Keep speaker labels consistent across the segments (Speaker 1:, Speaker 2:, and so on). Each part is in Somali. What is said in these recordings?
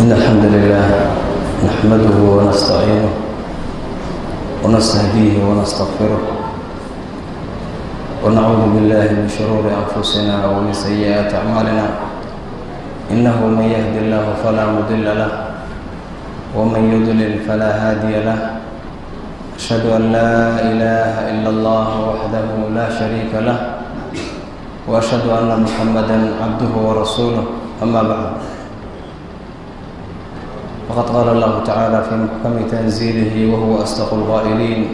Speaker 1: إن الحمد لله نحمده ونستعينه ونستهديه ونستغفره ونعوذ بالله من شرور أنفسنا ومن سيئات أعمالنا إنه من يهد الله فلا مضل له ومن يضلل فلا هادي له أشهد أن لا إله إلا الله وحده لا شريك له وأشهد أن محمدا عبده ورسوله أما بعد فقد قال الله تعالى في محكم تنزيله وهو أصدق القائلين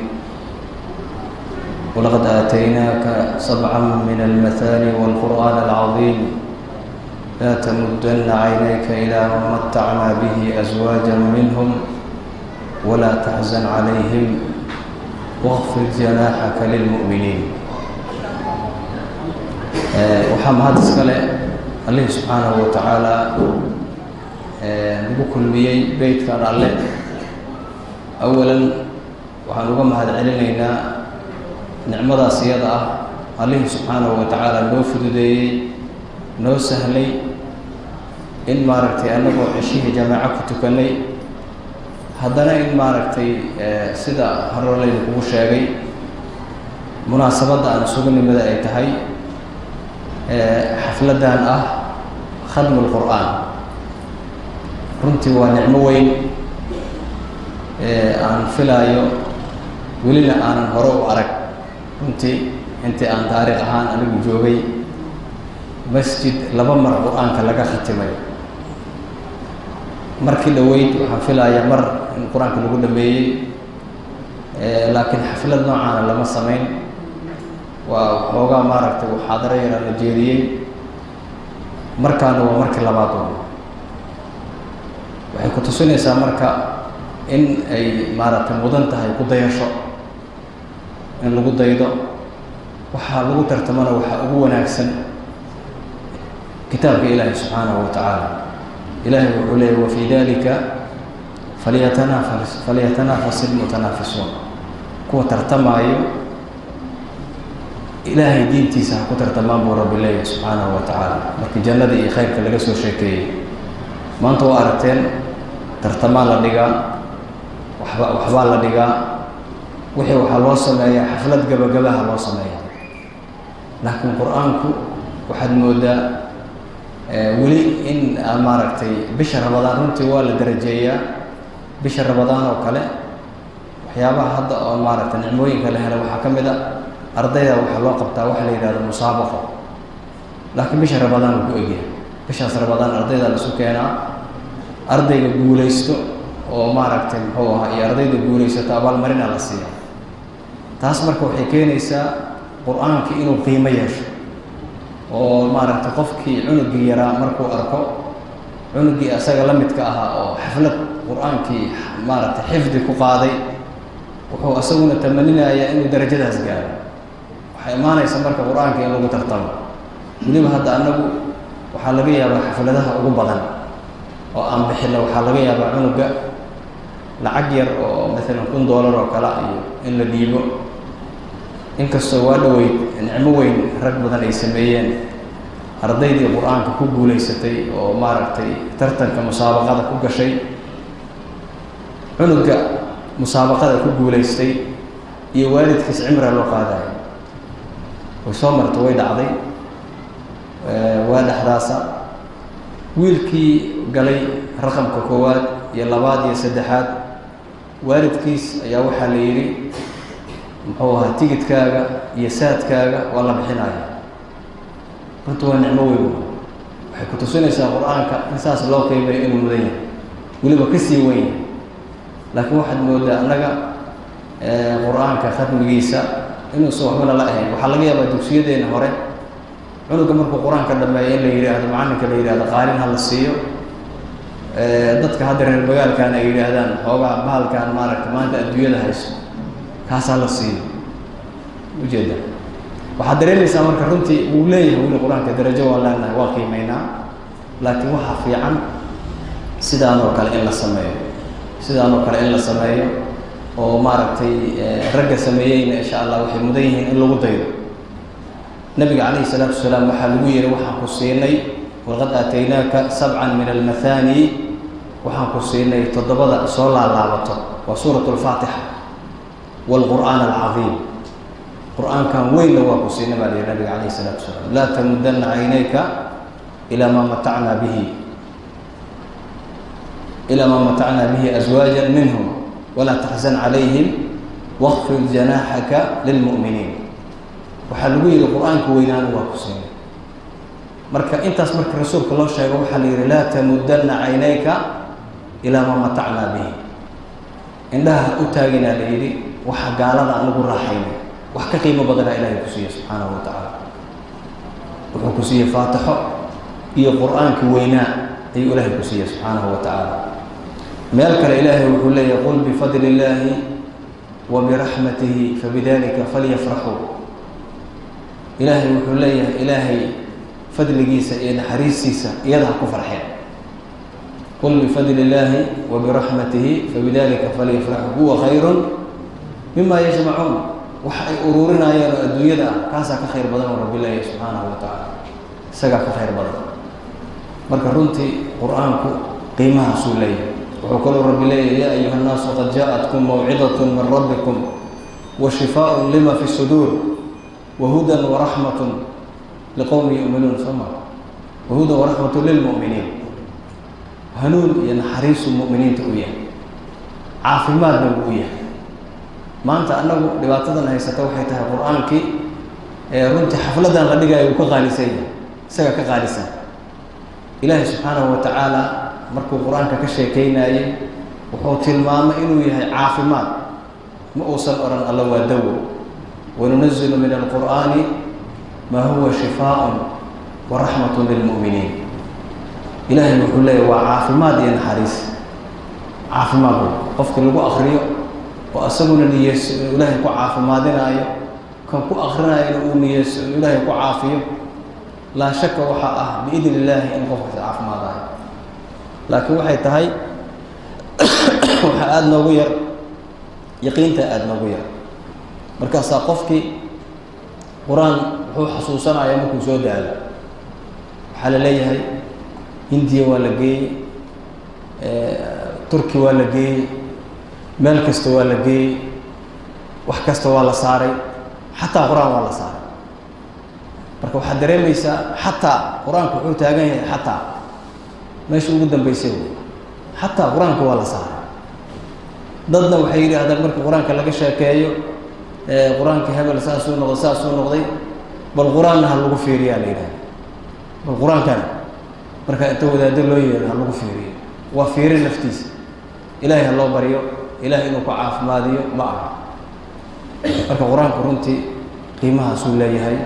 Speaker 1: ولقد آتيناك سبعا من المثاني والقرآن العظيم لا تمدن عينيك إلى ما متعنا به أزواجا منهم ولا تحزن عليهم واخفض جناحك للمؤمنين. waxaa mahad iskale Allah subhanahu wa ta'ala nagu kulmiyay beedkan alle. awalan waxaan uga mahad celinaynaa nicmadaas iyada ah Allah subhanahu wa ta'ala noo fududeeyay noo sahlay in maaragtay anagoo cishihii jamaaca ku tukanay haddana in maaragtay sida horoleyda kugu sheegay munaasabadda aan isugu nimada ay tahay xafladan ah khadmul qur'aan. runtii waa nicmo weyn aan filaayo welina aanan hore u arag. runtii intii aan taariikh ahaan anigu joogay masjid 2 mar qur'aanka laga khatimay. markii dhaweyd waxaan filayaa mar in qur'aanka lagu dhameeyay laakiin xaflad noocan lama sameyn. waa xoogaa maaragtay muxaadaro yar la jeediyay markaana waa markii labaad. waxay ku tusinaysaa marka in ay maaragtay mudan tahay ku dayasho in lagu daydo waxaa lagu tartamana waxaa ugu wanaagsan kitaabka ilaahi subxaanahu wa tacaala. ilaahi wuxuu leeyahy wa fii dalika falyatanafas ilmutanaafisuun. kuwa tartamaayo ilaahay diintiisa ha ku tartamaan buu rabbi leeyahay subxaanahu wa tacaala. markii jannada iyo khayrka laga soo sheekeeyey maanta waa aragteen tartamaa la dhigaa waxbaa la dhigaa wixii waxaa loo sameeyaa xaflad gabagabaha loo sameeya. laakiin qur-aanku waxaad moodaa weli in maaragtay bisha ramadaan runtii waa la darajeeyaa. bisha ramadaan oo kale waxyaabaha hadda oo maaragtay nicmooyinka la hela waxaa ka mid a ardayda waxaa loo qabtaa waxa la yidhahdo musaabaqo. laakiin bisha ramadaan uu ku egyahay. bishaas ramadaan ardayda la isu keenaa ardayga guulaysto oo maaragtay muxuu ahaa iyo ardayda guulaysato abaalmarina la siiya. taas marka waxay keenaysaa qur-aanka inuu qiimo yeesho oo maaragtay qofkii cunugii yaraa markuu arko cunugii asaga la midka ahaa oo xaflad qur-aankii maaragtay xifdi ku qaaday wuxuu asaguna tamaninayaa inuu darajadaas gaaro. waxay imaanaysa marka qur-aanka in lagu tartamo. weliba hadda anagu waxaa laga yaabaa xafladaha ugu badan oo aan bixino waxaa laga yaabaa cunuga lacag yar oo maalan $1,000 oo kale iyo in la dhiibo. inkastoo waa dhaweyd nicmo weyn rag badan ay sameeyeen ardaydii qur-aanka ku guulaysatay oo maaragtay tartanka musaabaqada ku gashay. cunuga musaabaqada ku guulaystay iyo waalidkiis cimra loo qaadayo way soo marto way dhacday waa dhexdaasa wiilkii galay raqamka 1 iyo 2 iyo 3 waalidkiis ayaa waxaa la yidhi muxuu ahaa tigidkaaga iyo saadkaaga waa la bixinaya. runtii waa nicmo weyn. waxay ku tusinaysaa qur-aanka in saas loo qiimeeyo inuu mudan yahay weliba ka sii weyn yahay. laakiin waxaad moodaa annaga qur-aanka khatmigiisa inuusan waxbana la ahayn. waxaa laga yaabaa dugsiyadeena hore cunuga markuu qur-aanka dhameeyo in la yidhaahdo macalinka la yidhahdo qaalin ha la siiyo. dadka hadda reer magaalkan ay yidhaahdaan xoogaa bahalkan maaragta maanta adduunyada hayso kaasaa la siiyo. ujeeda waxaad dareemaysaa marka runtii wuu leeyahay weli qur-aanka darajo waa leenahay waa qiimeynaa. laakiin waxaa fiican sidaan oo kale in la sameeyo oo maaragtay ragga sameeyeyna insha allah waxay mudan yihiin in lagu daydo. nabiga calayhi salaatu wasalaam waxaa lagu yidhi waxaan ku siinay walaqad aataynaaka 7 min almathani waxaan ku siinay toddobada soo laalaabato waa suuratu alfaatixa waalqur'aan alcadiim qur'aankan weynna waa ku siinay baa lihi nabiga calayhi salaatu wasalaam laa tamudanna caynayka ilaa maa matacnaa bihi aswaajan minhum walaa taxzan calayhim waqfid janaaxaka lilmu'miniin waxaa lagu yidhi qur'aanka weynaana waa ku siinay marka intaas marka rasuulka loo sheego waxaa la yidhi laa tamudanna caynayka ilaa maa matacnaa bihi indhaha u taaginaa la yidhi waxa gaalada anagu raaxaynay wax ka qiimo badanaa ilaahay ku siiye subxaanahu wa tacaala wuxuu ku siiyey faatixo iyo qur'aanka weynaa ayuu ilaahay ku siiye subxaanahu wa tacaala meel kale ilaahay wuxuu leeyahay qul bifadli illaahi wa biraxmatihi fabidalika falyafraxuu ilaahay wuxuu leeyahay ilaahay fadligiisa iyo naxariistiisa iyada ha ku farxeen qul bifadli illaahi wa biraxmatihi fabidalika falyafraxuu huwa khayrun mima yajmacuun waxa ay ururinayaan oo adduunyada ah kaasaa ka khayr badan oo rabbi leeyahay subxaanahu wa tacaala isagaa ka khayr badan marka runtii qur-aanku qiimahaasuu leeyahay wuxuu kaloo rabbi leeyahay yaa ayuha nnaasu qad jaaءatkum mawcidatun min rabbikum wa shifaaءun lima fi suduur wa hudan waraxmatun liqowmi yu'minuun soma wahudan waraxmatun lilmu'miniin hanuun iyo naxariisu mu'miniinta u yahay caafimaadna wuu u yahay maanta annagu dhibaatadan haysata waxay tahay qur-aankii runtii xafladan la dhigaayo uu ka qaalisan yahay isaga ka qaalisan ilaahay subxaanahu wa tacaala markuu qur-aanka ka sheekeynaayey wuxuu tilmaamay inuu yahay caafimaad ma uusan odhan alla waa dawo wanunazilu min alqur'aani maa huwa shifaaءun wa raxmatun lilmu'miniin ilaahay wuxuu leeyahy waa caafimaad iyo naxariis caafimaad qofka lagu akriyo oo asaguna niyeyso inuu ilaahay ku caafimaadinaayo kan ku akrinayana uu niyeyso inuu ilaahay ku caafiyo laa shaka waxaa ah biidn illaahi in qofkaas caafimaadayo laakiin waxay tahay waxaa aada noogu yar yaqiinta aada noogu yar markaasaa qofkii qur-aan wuxuu xasuusanaya markuu soo daalo waxaa la leeyahay hindiya waa la geeyey turki waa la geeyey meel kasta waa la geeyey wax kasta waa la saaray xataa qur-aan waa la saaray marka waxaad dareemaysaa xataa qur-aanku wuxuu taagan yahay xataa meesha ugu dambeysay wey xataa qur-aanka waa la saaray dadna waxay yidhaahdaan marka qur-aanka laga sheekeeyo qur-aanka hebel saasuu noqday bal qur-aanna ha lagu fiiriyaa la yidhahda bal qur-aankana marka inta wadaado loo yeedo ha lagu fiiriyo waa fiiri naftiisa ilaahay ha loo baryo ilahay inuu ku caafimaadiyo ma aha marka qur-aanku runtii qiimahaasuu leeyahay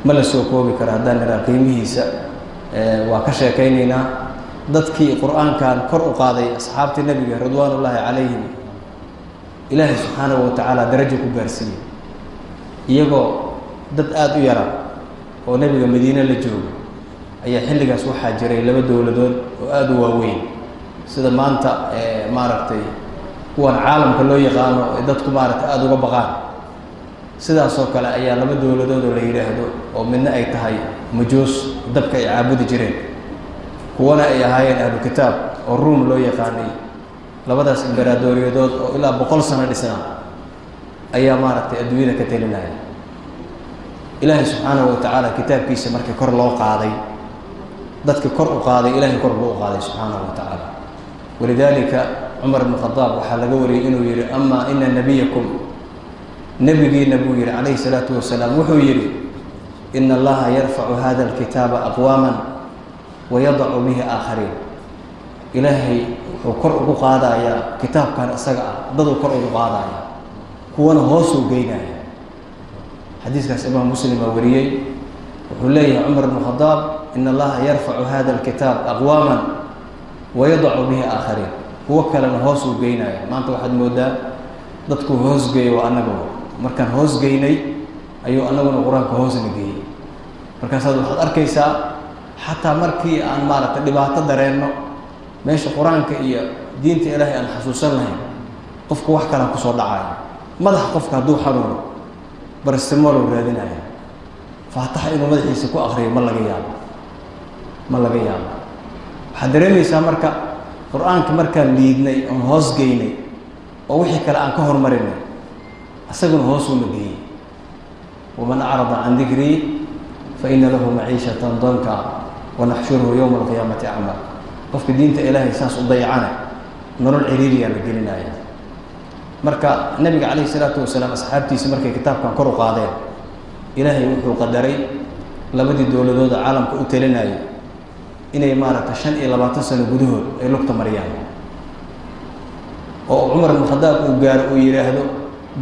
Speaker 1: ma la soo koobi kara haddaan nidhaa qiimihiisa waa ka sheekaynaynaa dadkii qur-aankan kor u qaaday asxaabtii nebiga ridwaan ullaahi calayhim ilaahay subxaanahu wa tacaala darajo ku gaarsiiyey iyagoo dad aada u yara oo nebiga madiine la joogo ayaa xilligaas waxaa jiray laba dowladood oo aada u waaweyn sida maanta maaragtay kuwan caalamka loo yaqaano ee dadku maaragtay aada uga baqaan sidaasoo kale ayaa laba dowladood oo la yidhaahdo oo midna ay tahay majuus dabka ay caabudi jireen kuwana ay ahaayeen ahlu kitaab oo ruum loo yaqaanay labadaas imberaadoriyadood oo ilaa 100 sano dhisnaa ayaa maaragtay adduunyada ka telinaya ilaahay subxaanahu wa tacaala kitaabkiisa markii kor loo qaaday dadka kor u qaaday ilaahay kor buu u qaaday subxaanahu wa tacaala walidaalika cumar ibn khadaab waxaa laga wariyey inuu yidhi amaa ina nabiyakum nebigiina buu yidhi calayhi salaatu wasalaam wuxuu yidhi ina allaha yarfacu hada alkitaaba aqwaaman wayadacu bihi aakhariin ilaahay wuxuu kor ugu qaadayaa kitaabkan isaga ah daduu kor ugu qaadaya kuwana hoosuu geynaya xadiiskaas imaam muslim aa wariyey wuxuu leeyahay cumar ibn khadaab ina allaha yarfacu hada alkitaab aqwaaman wayadacu bihi aakhariin kuwo kalena hoosuu geynaya maanta waxaad moodaa dadku hoosgeeyo waa annaga markaan hoosgeynay ayuu annaguna qur-aanka hoosna geeyey markaasaad waxaad arkaysaa xataa markii aan maaragtay dhibaato dareenno meesha qur-aanka iyo diinta ilaahay aan xasuusan lahayn qofka wax kalaa kusoo dhacaya madaxa qofka hadduu xanuuno barastimolou raadinaya faataxa inuu madaxiisa ku akriyo ma laga yaabo waxaad dareemaysaa marka qur'aanka markaan liidnay oon hoos geynay oo wixii kale aan ka hormarinay asaguna hoos uma geeyey waman acrada can dikrii fa ina lahu maciishatan danka wanaxshuruhu yowma alqiyaamati acmaa qofka diinta ilaahay saas u dayacana nolol ciriiriyaa la gelinaya marka nabiga calayhi salaatu wasalaam asxaabtiisa markay kitaabkan kor u qaadeen ilaahay wuxuu qadaray labadii dowladooda caalamka u talinayay inay maaragta 25 sano gudahood ay lugta mariyaan oo cumar ibn khadaab uu gaaro uu yiraahdo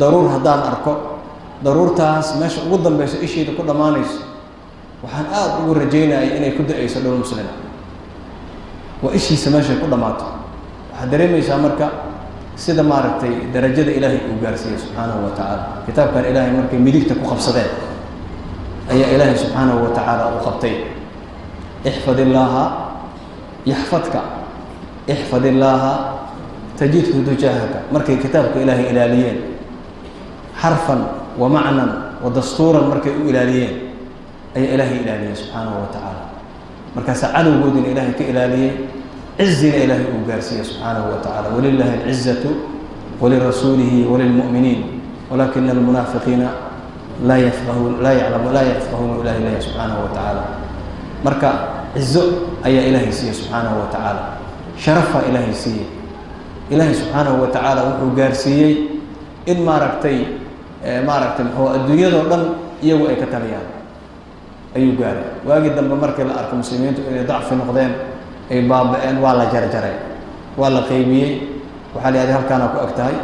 Speaker 1: daruur haddaan arko daruurtaas meesha ugu dambayso isheeda ku dhamaanayso waxaan aad ugu rajaynayaa inay ku da'ayso dhul muslimiin waa ishiisa meesha ku dhamaato waxaad dareemaysaa marka sida maaragtay darajada ilaahay uu gaarsiiyey subxaanahu wa tacaala kitaabkan ilaahay markay midigta ku qabsadeen ayaa ilaahay subxaanahu wa tacaala u qabtay ixfad illaaha yaxfadka ixfad illaaha tajidhu tujaahaka markay kitaabka ilaahay ilaaliyeen xarfan wa macnan wa dastuuran markay u ilaaliyeen ayaa ilaahay ilaaliyey subxaanahu wa tacaala markaasaa cadowgoodina ilaahay ka ilaaliyey عزنا إلهي أوجارسيا سبحانه وتعالى ولله العزة ولرسوله وللمؤمنين ولكن المنافقين لا يفقهون لا يفقهون إله سبحانه وتعالى مركا عزة أي إلهي سيا سبحانه وتعالى شرف إلهي سيا إلهي سبحانه وتعالى وأوجارسيا إن ما ركتي هو الدنيا ضمن يو أي كتريان أي جاري واجد لما مركا الأرك المسلمين ضعف نقدين ay baaba'een waa la jarjaray waa la qaybiyey waxaa la yidhahdaa halkaana ku agtahay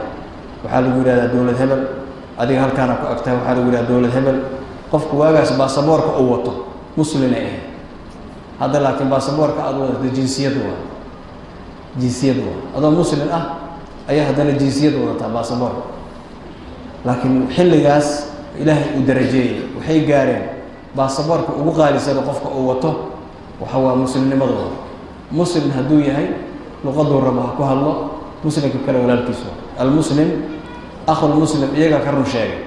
Speaker 1: waxaa lagu yidhahdaa dowlad hebel adiga halkaana ku agtahay waxaa lagu yidhahdaa dowlad hebel qofku waagaas baasaboorka uu wato muslim ay ahayd hadda laakiin baasaboorka aad wadato jinsiyad waa adoo muslim ah ayaa haddana jinsiyad wadataa baasaboorka laakiin xilligaas ilaahay uu darajeeyey waxay gaareen baasaboorka ugu qaalisada qofka uu wato waxa waa muslimnimadooda مسلم هدو يهي لغضو الربا كو هالله مسلم كلا ولا الكيسو المسلم أخو المسلم إيجا كرن شاقي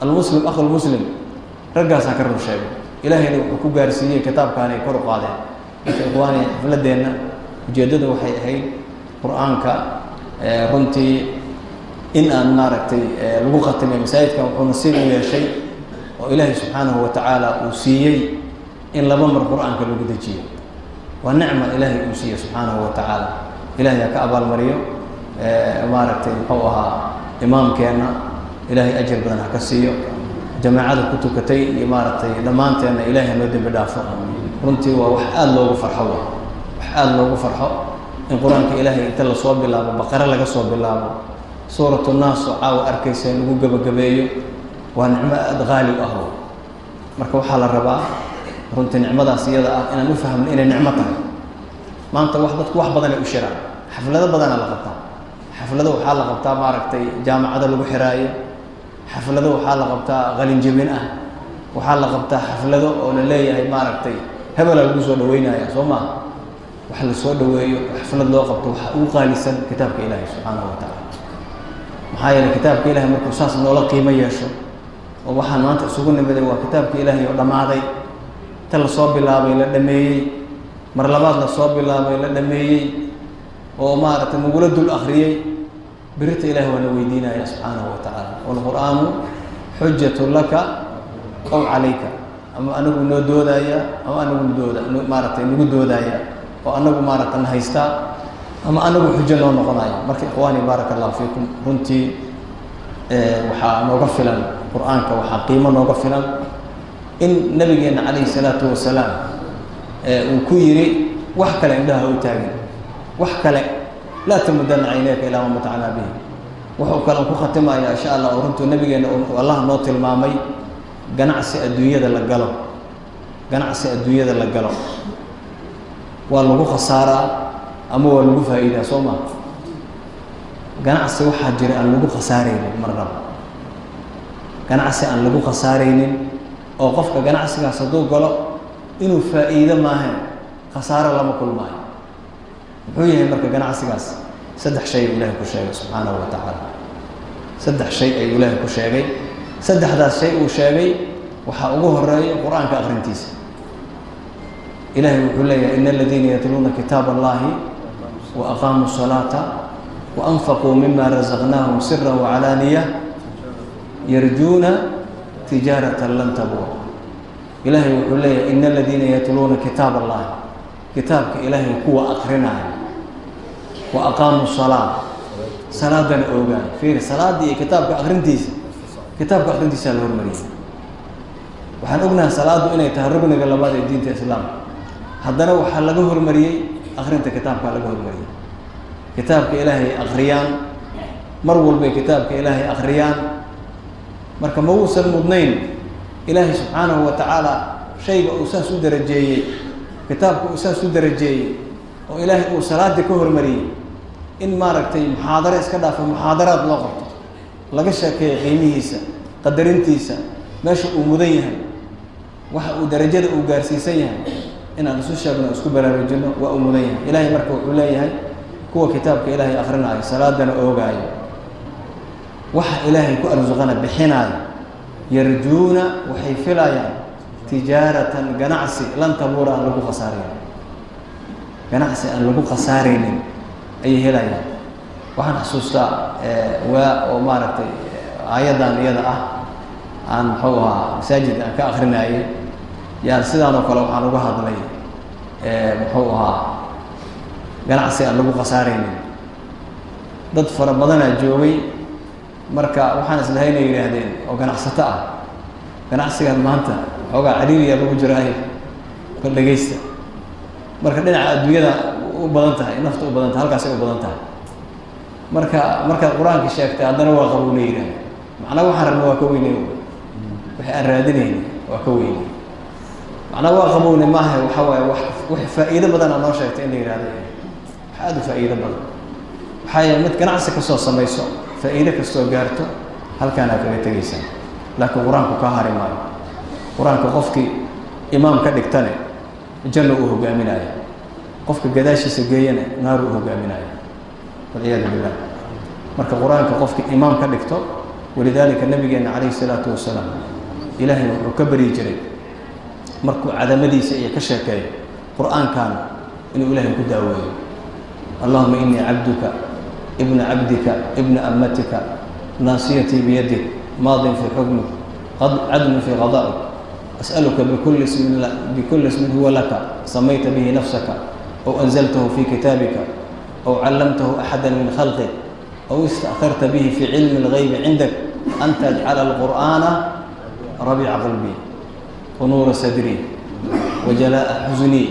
Speaker 1: المسلم أخو المسلم رجع سكرن شاقي إلهي لو كو جارسية كتاب كان يكون قاضي إخواني فلدينا جدد وحي هي قرآن كا رنتي إن أن ناركتي لغة من مساجد كان ونصير ويا شيء وإلهي سبحانه وتعالى وسيي إن لبمر القرآن كلو قدجي ونعمة إلهي أوسية سبحانه وتعالى إلهي كأبا المريو ماركتي قوها إمام كينا إلهي أجر بدنا كسيو جماعة كتب كتي ماركتي دمانتي أن إلهي نودي بدافع رنتي وحال لوغو فرحوه وحال لوغو فرحو إن قرآنك إلهي إتلا صوب الله بقرة لك صوب الله سورة الناس وعاو أركيسين لغو قبقبيو ونعمة غالي وأهو مركو حال الرباء runtii nicmadaas iyada ah inaan u fahamno inay nicmo tahay maanta dadku wax badan ay u shiraan xaflado badan la qabtaa xaflado waxaa la qabtaa maaragtay jaamacada lagu xiraayo xaflado waxaa la qabtaa qalin jabin ah waxaa la qabtaa xaflado oo la leeyahay maaragtay hebel lagu soo dhaweynaya Soomaa wax la soo dhaweeyo xaflad loo qabto waxa uu qaalisan kitaabka Ilaahay subhanahu wa ta'ala maxaa yeelay kitaabka Ilaahay markuu saas noola qiimo yeesho oo waxaan maanta isugu nimaday waa kitaabka Ilaahay oo dhamaaday تلا صوب الله بين الدمي مرلبات لصوب الله بين الدمي ومارة مولد الأخرية بريت إله ونويدينا يا سبحانه وتعالى والقرآن حجة لك أو عليك أما أنا بنودو دايا أما أنا بنودو مارة نودو دايا وأنا بمارة نهيستا أما أنا بحجة لون قنايا مركي إخواني بارك الله فيكم كنتي وحا نغفلا القرآن كوحا نغفلا إن نبينا عليه الصلاة والسلام وكيري وحكى عندها وتاجي وحكى لا تمدن عينيك إلى ما متعنا به وحكى لهم ختمها يا شاء الله ورنتو نبينا والله نوت المامي جنعس الدنيا ذا لقلب جنعس الدنيا ذا لقلب والله خسارة أما والله فائدة صوما جنعس واحد جري أن لقوا خسارين مرة جنعس أن لقوا خسارين oo qofka ganacsigaas haduu galo inuu faa'iido maahan khasaaro lama kulmaayo wuxuu yahay marka ganacsigaas saddex shay Ilaahay ku sheegay subhanahu wa ta'ala saddex shay ay Ilaahay ku sheegay saddexdaas shay uu sheegay waxa ugu horeeya quraanka akhrintiisa Ilaahay wuxuu leeyahay innal ladina yatluna kitaaballahi وأقاموا الصلاة وأنفقوا مما رزقناهم سرا وعلانية يرجون تجارة لن تبور. إلهي وحول لي إن الذين يتلون كتاب الله كتابك إلهي قوة أقرنا وأقاموا الصلاة صلاة أوغان في صلاة دي كتابك أقرنتيس كتابك أقرنتيس الهرمرية وحن أقنا صلاة إنه يتهربنا قلبات الدين الإسلام حضنا وحلقه هرمرية أقرنت كتابك على هرمرية كتابك إلهي أقريان مرول بكتابك إلهي أقريان مركب موسى المضنين إلهي سبحانه وتعالى شيء أساس درجي كتابك أساس درجي وإلهي صلاة كهر مري إن ما ركتي محاضرة إسكدا في محاضرات لغة لقشة كقيميسة قدرنتيسة ماشي ومضيها ودرجات وجارسيسيها إن الرسول شابنا أسكبر الرجل وأمضيها إلهي مركب إلهي هو كتابك إلهي آخرنا صلاة دنا أوجاي وح إلهي كأرزقنا بحناي يرجون وحيفلايا تجارة جنعسي لن تبور أن لقوا خسارين جنعسي أن لقوا خسارين أي هلايا وحن حسوستا ومارت أيضا يدا عن حوها مساجد كآخرنا أي يعني سيدنا وكلو عن لقوا هذا لي حوها جنعسي أن لقوا خسارين ضد فرمضان الجوي marka waxaan islahaynay yiraahdeen oo ganacsato ah ganacsiga maanta xogaa cariiriya lagu jiray ka dhageysta marka dhinaca adduunyada u badan tahay nafta u badan tahay halkaas ay u badan tahay marka quraanka sheegtay hadana waa qabuuleeyay macna waxaan rabnaa waa ka weynay waxa aan raadinayna waa ka weynay macna waa qabuulay ma aha waxa waaye wax faa'iido badan aan noo sheegtay in la yiraahdo waxa aad u faa'iido badan waxa mid ganacsi ka soo samayso فإذا كستو جارتو هل كان في تجيسان لكن قرآن كهاري ماي قرآن كقفك إمام كدكتني جنة وهو جامناي قفك جداش سجينا نار وهو جامناي والعياذ بالله مرك قرآن كقفك إمام كدكتو ولذلك النبي عليه الصلاة والسلام إلهي وكبر يجري مرك عدم دي سيء كشكاي قرآن كان إنه إلهي كداوي اللهم إني عبدك ابن عبدك ابن أمتك ناصيتي بيدك ماض في حكمك عدل في قضائك أسألك بكل اسم هو لك سميت به نفسك أو أنزلته في كتابك أو علمته أحدا من خلقك أو استأثرت به في علم الغيب عندك أن تجعل القرآن ربيع قلبي ونور صدري وجلاء حزني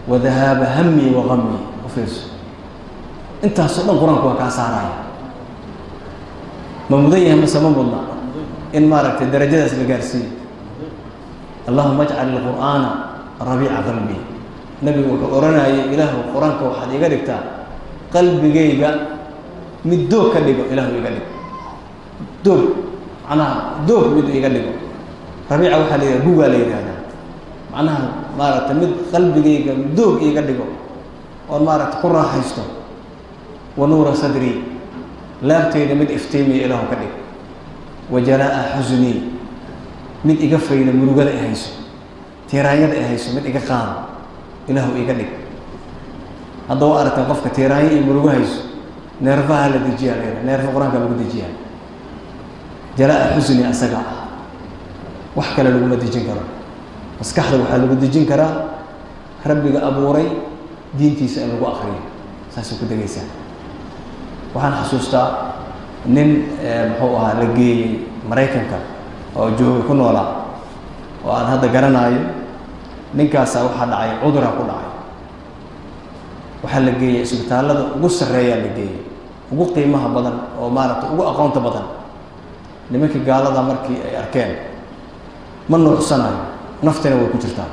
Speaker 1: وذهاب همي وغمي وفرس انت صدق القرآن كوا كاساراي ممضيه مسمى بالله ان مارك الدرجات الجارسي اللهم اجعل القرآن ربيع قلبي نبي قرانا اله القرآن كو حد يغا دغتا قلبيغا مدو كدغو اله يغا دغ دور انا دور مدو يغا دغ ربيع waxa leeyahay buuga leeyahay macnaha maarata mid qalbigayga muddo iga dhigo oo maarata ku raaxaysto ونور صدري لا بتيجي من إفتيمي إله كذي وجلاء حزني من إجفري لمرجع إهيسو تيرايد إهيسو من إجقام إله إجلي هذا وقت تقف كتيراي مرجع إهيسو نرفع على الدجال نرفع قرآن قبل الدجال جلاء حزني أسقع وحكى له لقمة الدجال كرا بس كحله وحاله الدجال كرا ربي أبوري دينتي سألوا آخرين ساسو كده جيسان waxaan xasuustaa nin muxuu ahaa la geeyay Mareykanka oo joogay ku noolaa oo aan hadda garanayo ninkaas waxa dhacay cudurka ku dhacay waxa la geeyay isbitaalada ugu sareeya la geeyay ugu qiimaha badan oo maaragtay ugu aqoonta badan nimankii gaalada markii ay arkeen ma nuucsanayo naftana way ku jirtaa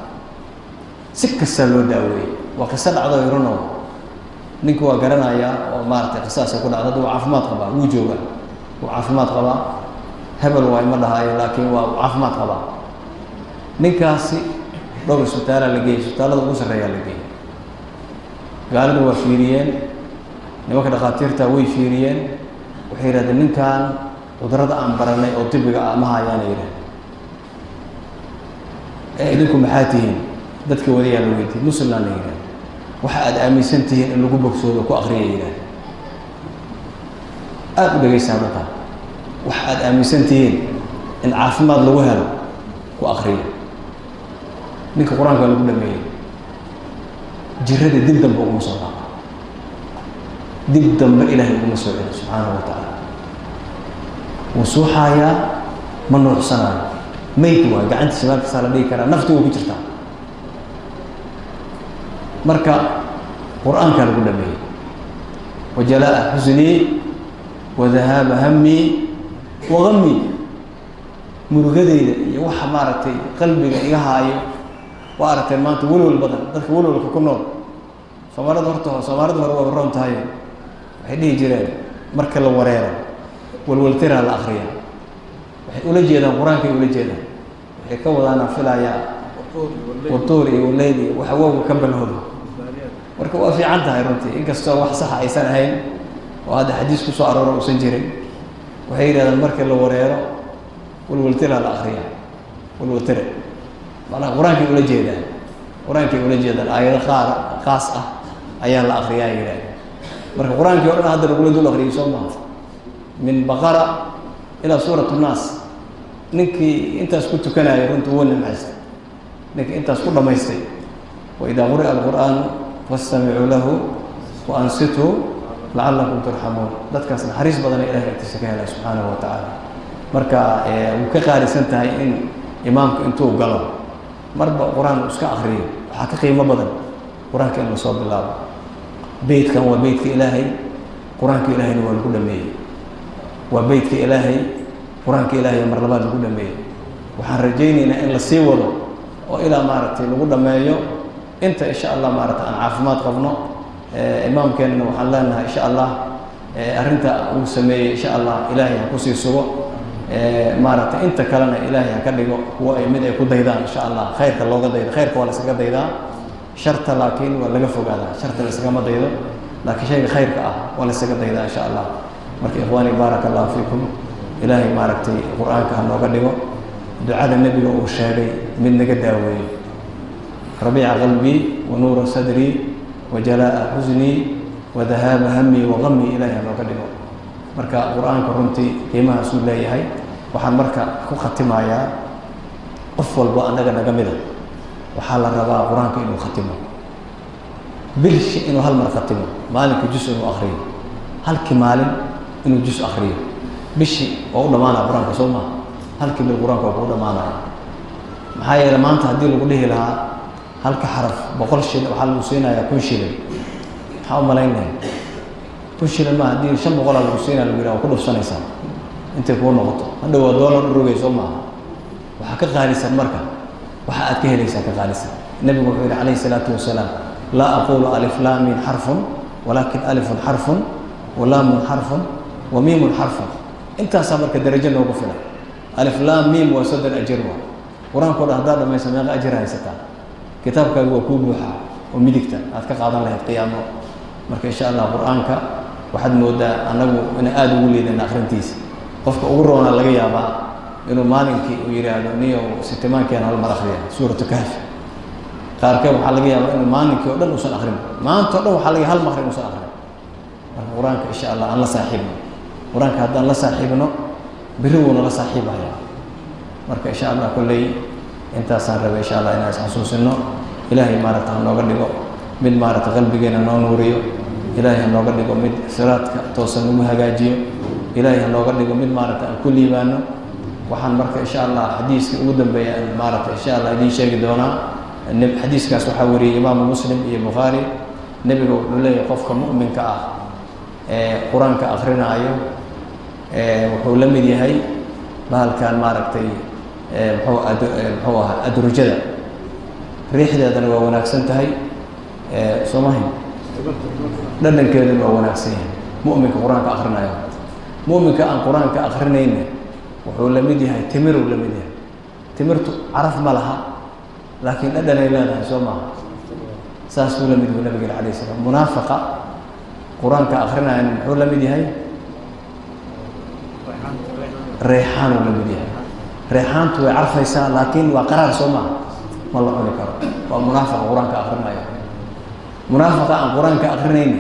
Speaker 1: si kasta loo daaweeyay waa qisa dhacdo irono ninku waa garanaya oo maartay qisaas ku dhacdo waa caafimaad qaba wuu jooga waa caafimaad qaba hebel waa ma dhahayo laakiin waa caafimaad qaba ninkaasi dhowr isbitaal la geeyay isbitaalada ugu sareeya la geeyay gaalada waa fiiriyeen nimanka dhaqaatiirta way fiiriyeen waxay yiraahdeen ninkan cudurada aan baranay oo tibiga ma hayaan idinku maxaa tihiin dadka wariyaa la weydiiyay muslimna yiraahdeen waxa aad aaminsantihiin in lagu bogsoodo ku akhriya ilaahay aad u dhagaysaa marka waxa aad aaminsantihiin in caafimaad lagu helo ku akhriya ninka qur-aanka lagu dhameeyey jirada dib dambe uguma soo dhaca dib dambe ilaahay uguma soo celo subxaanahu wa tacaala wuu suuxaayaa ma nuuxsanaayo mayd waay gacantiisa maalkasaa la dhigi karaa nafti way ku jirtaa marka qur-aankaa lagu dhameeyey wajalaa'a xusnii wadahaaba hamii wagamii murugadeyda iyo waxa maaragtay qalbiga iga haayo waa aragteen maanta welwel badan dadka welwelka ku nool soomaalida hore waa roon tahay waxay dhihi jireen marka la wareero walwaltiraa la akriya waxay ula jeedaan qur-aankay ula jeedaan waxay ka wadaana filayaa watuur iyo waleyl iyo waxa wowga ka balhoodo marka waa fiican tahay runtii inkastoo wax saxa aysan ahayn oo hadda xadiis ku soo aroora uusan jirin waxay yidhahdaan marka la wareero walwaltiraa la akriya walwaltire maanaa qur-aankay ula jeedaan aayado qaas ah ayaa la akriyaa yidhahdeen marka qur-aankii o dhan hadda lagula dul akriyay soo maha min baqara ilaa suurat nnaas ninkii intaas ku tukanayay runta wuu nimcaysta ninkii intaas ku dhamaystay waidaa quri'a alqur'aanu fastamicuu lahu wa ansithu lacalakum turxamuun dadkaas naxariis badana ilahay agtiisa ka helay subxaanahu wa tacaala marka wuu ka qaalisan tahay in imaamku intuu galo marba qur-aan uu iska akriyo waxaa ka qiimo badan qur-aanka in lasoo bilaabo beytkan waa beytka ilaahay qur-aanka ilaahayna waa lagu dhameeyey waa beytka ilaahay qur-aanka ilaahay mar labaad lagu dhameeyey waxaan rajaynaynaa in la sii wado oo ilaa maaragtay lagu dhameeyo inta insha allah maaragtay aan caafimaad qabno imaamkeenna waxaan leenahay insha allah arrinta uu sameeyey insha allah ilaahay ha kusii sugo maaragtay inta kalena ilaahay ha ka dhigo kuwa ay mid ay ku daydaan insha allah khayrka looga daydo khayrka waa la iskaga daydaa sharta laakiin waa laga fogaadaa sharta la iskagama daydo laakiin shayga khayrka ah waa la iskaga daydaa insha allah marka ikhwaani baaraka allahu fiikum ilaahay maaragtay qur-aanka ha nooga dhigo ducada nebiga uu sheegay mid naga daaweeyo rabiica qalbii wa nuura sadrii wa jalaa'a xusnii wa dahaaba hamii wa gamii ilaahay ha nooga dhigo marka qur-aanka runtii qiimahaasuu leeyahay waxaan marka ku khatimayaa qof walbo annaga naga mida waxaa la rabaa qur-aanka inuu khatimo bilshi inuu hal mar khatimo maalinka jus inuu akriyo halkii maalin inuu jus akriyo bishii waa u dhammaanaya qur-aanka soo maha halkii bil qur-aanka waa kuu dhammaanaya maxaa yeele maanta haddii lagu dhihi lahaa halka xaraf 100 shilin waxaa lagu siinayaa 1,000 shilin maxaa u malaynaya 1,000 shilin ma haddii 500 lagu siinaya lagu yidhaha waa ku dhufsanaysaa intay kuu noqoto hadha waa doolar u rogay soo maaha waxaa ka qaalisan marka waxa aad ka helaysaa ka qaalisan nebigu wuxuu yidhi calayhi salaatu wasalaam laa aqulu alif laa miim xarfun walaakin alifun xarfun wa laamun xarfun wa miimun xarfun intaasaa marka darajo noogu filan alif laa miim waa 3 ajir waa qur-aankoo dhan haddaad dhamaysa meeqa ajir haysataa kitaabkaagu waa kuu buuxa oo midigta aad ka qaadan lahayd qiyaamo marka insha allah qur-aanka waxaad moodaa annagu ina aada ugu liidana akhrintiisa qofka ugu roona laga yaabaa inuu maalinkii uu yidhaahdo niyo sitimaankeen hal mar akhriya suuratu kahfi qaarkee waxaa laga yaabaa inuu maalinkii oo dhan uusan akhrin maanta o dhan waxaa laga hal maqrin uusan akhrin marka qur-aanka insha allah aan la saaxiibno qur-aanka haddaan la saaxiibno beri wuuna la saaxiibaya marka insha allah kolley intaasaan rabay insha allah inaan isxasuusino ilaahay maaragta ha nooga dhigo mid maaragta qalbigeena noo nuuriyo ilaahay ha nooga dhigo mid siraadka toosan nagu hagaajiyo ilaahay ha nooga dhigo mid maaragta aan ku liibaano waxaan marka insha allah xadiiskii ugu dambeeya maaragta insha allah idiin sheegi doonaa xadiiskaas waxaa wariyey imaamu muslim iyo bukhaari nebiga wuxuu leeyahay qofka mu'minka ah ee qur-aanka akrinaayo wuxuu la mid yahay bahalkan maaragtay muxuu ahaa adrujada riixdeedana waa wanaagsan tahay soomahin dhadhankeeduna waa wanaagsan yahay mu'minka qur-aanka akrinaayo mu'minka aan qur-aanka akrinayna wuxuu la mid yahay timiruu la mid yahay timirtu caraf ma laha laakiin dhadhanay leedahay soo maaha saasuu la mid yahay nabigeena calayhi salaam munaafiqa qur-aanka akrinayana muxuu la mid yahay reexaanuu la mid yahay reexaantu way carfaysaa laakiin waa qaraar soo maaha ma la cuni karo waa munaafiqa qur-aanka akrinaya munaafiqa aan qur-aanka akrinayna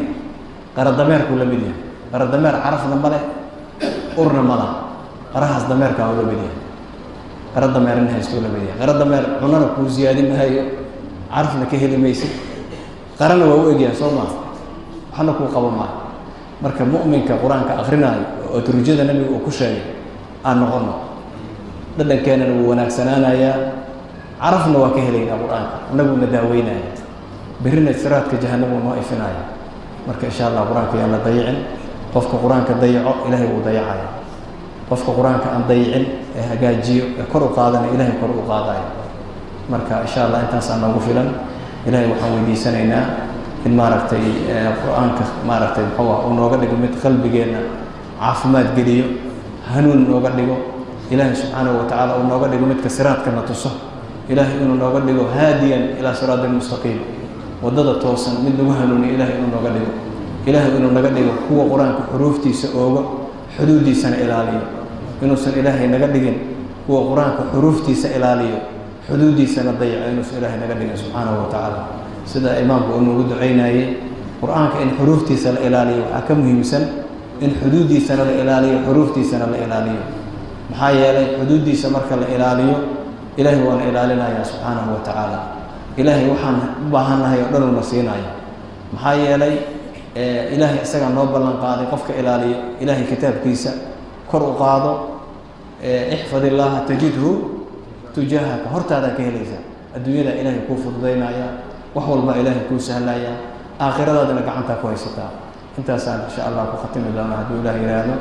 Speaker 1: qara dameerku la mid yahay qara dameer carafna male urna mala qarahaas dameerka oo la mid yahay qara dameerna haysto la mid yahay qara dameer cunana ku ziyaadin maayo carafna ka heli maysid qarana waa u egyahay soo ma waxna ku qabo ma marka mu'minka qur-aanka akrinaayo oo turjada nabiga uu ku sheegay aan noqono dhadhankeena wuu wanaagsanaanayaa carafna waa ka helaynaa qur-aanka annaguna daaweynaya berrina siraadka jahannama noo ifinaya marka insha allah qur-aanka yaan la dayicin qofka qur-aanka dayaco ilaahay wuu dayacaya qofka qur-aanka aan dayicin ee hagaajiyo ee kor u qaadana ilaahay kor u qaadaya marka insha allah intaasaan noogu filan ilaahay waxaan weydiisanaynaa in maaragtay qur-aanka maaragtay muxuu uu nooga dhigo mid qalbigeenna caafimaad geliyo hanuun nooga dhigo ilaahay subxaanahu wa tacaala uu nooga dhigo midka siraadkana tuso ilaahay inuu nooga dhigo haadiyan ilaa siraati almustaqiim waddada toosan mid lagu hanuuniyo ilaahay inuu nooga dhigo ilaahay inuu naga dhigo kuwa qur-aanka xuruuftiisa oogo xuduuddiisana ilaaliyo inuusan ilaahay naga dhigin kuwa qur-aanka xuruuftiisa ilaaliyo xuduuddiisana dayaco inuusan ilaahay naga dhigin subxaanahu wa tacaala sida imaamku uu noogu ducaynayay qur-aanka in xuruuftiisa la ilaaliyo waxaa ka muhiimsan in xuduuddiisana la ilaaliyo xuruuftiisana la ilaaliyo maxaa yeelay xuduuddiisa marka la ilaaliyo ilaahay waana ilaalinayaa subxaanahu wa tacaala ilaahay waxaan u baahannahay oo dhan una siinaya maxaa yeelay ilaahay isagaa noo ballan qaaday qofka ilaaliyo ilaahay kitaabkiisa kor u qaado ixfad illaaha tajidhu tujaahaka hortaadaa ka helaysa adduunyada ilaahay kuu fududaynaya wax walba ilaahay kuu sahlaya aakhiradaadana gacantaa ku haysataa intaasaan insha allah ku khatimi doona hadduu ilaah yidhaahdo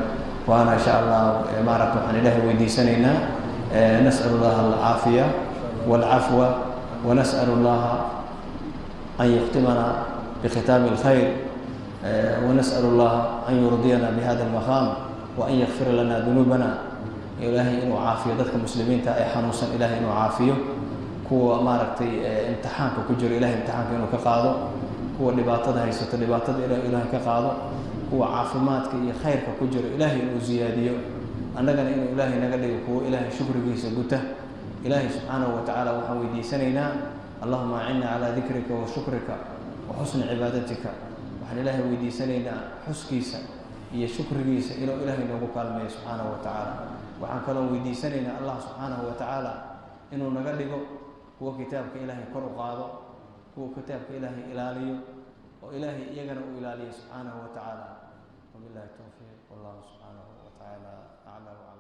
Speaker 1: waana insha allah maaragta waxaan ilaahay weydiisanaynaa nas'al allaha alcaafiya waalcafwa ونسأل الله أن يختمنا بختام الخير ونسأل الله أن يرضينا بهذا المقام وأن يغفر لنا ذنوبنا إلهي إنه عافية ذاتك المسلمين تأي حنوصا إلهي إنه عافية كو ماركتي امتحانك كجر إلهي امتحانك إنه كقاضو كو لباطد هيسة لباطد إلهي كقاضو كو عافماتك خيرك كجر إلهي إنه زيادية أننا إنه إلهي نقل كو إلهي شكر جيسة قته إلهي سبحانه وتعالى وحويدي سنينا اللهم أعنا على ذكرك وشكرك وحسن عبادتك وحن إلهي ويدي سنينا حسكيسا هي شكر جيسا إلى إلهي نبوك المي سبحانه وتعالى وحن كلام ويدي سنينا الله سبحانه وتعالى إنه نقلقه هو كتابك إلهي كرو قاضو هو كتابك إلهي إلالي وإلهي يقنع إلالي سبحانه وتعالى وبالله التوفيق والله سبحانه وتعالى أعلى وأعلى